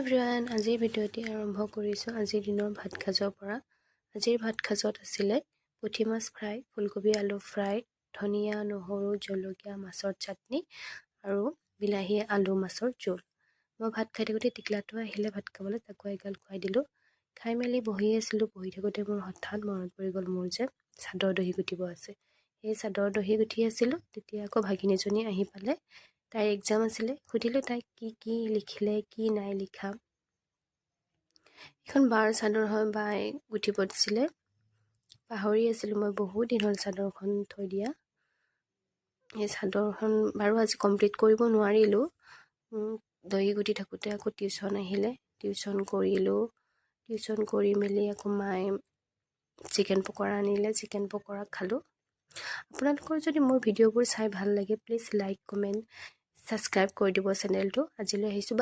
Everyone, আজিৰ ভিডিঅ'টি আৰম্ভ কৰিছোঁ আজিৰ দিনৰ ভাত সাজৰ পৰা। আজিৰ ভাত সাজত আছিলে পুঠি মাছ ফ্ৰাই, ফুলকবি আলু ফ্ৰাই, ধনিয়া নহৰু জলকীয়া মাছৰ চাটনি আৰু বিলাহী আলু মাছৰ জোল। মই ভাত খাই থাকোঁতে টিকলাটো আহিলে ভাত খাবলৈ, তাকো এগাল খুৱাই দিলোঁ। খাই মেলি বহি আছিলোঁ, বহি থাকোঁতে মোৰ হঠাৎ মনত পৰি গ'ল মোৰ যে চাদৰ দহি গুঠিব আছে। সেই চাদৰ দহি গুঠি আছিলোঁ, তেতিয়া আকৌ ভাগিনীজনী আহি পালে। তাইৰ এক্সাম আছিলে, সুধিলোঁ তাইক কি লিখিলে, কি নাই লিখা। এখন বাৰ চাদৰ হয়, বাই গুঠিব দিছিলে। পাহৰি আছিলোঁ মই, বহুত দিন হ'ল চাদৰখন থৈ দিয়া। সেই চাদৰখন বাৰু আজি কমপ্লিট কৰিব নোৱাৰিলোঁ। দহি গুঠি থাকোঁতে আকৌ টিউশ্যন আহিলে, টিউশ্যন কৰিলোঁ। টিউশ্যন কৰি মেলি আকৌ মায়ে চিকেন পকৰা আনিলে, চিকেন পকৰা খালোঁ। আপোনালোকৰ যদি মোৰ ভিডিঅ'বোৰ চাই ভাল লাগে, প্লিজ লাইক কমেণ্ট ছাবস্ক্ৰাইব কৰি দিব চেনেলটো। আজিলৈ আহিছোঁ, বাই।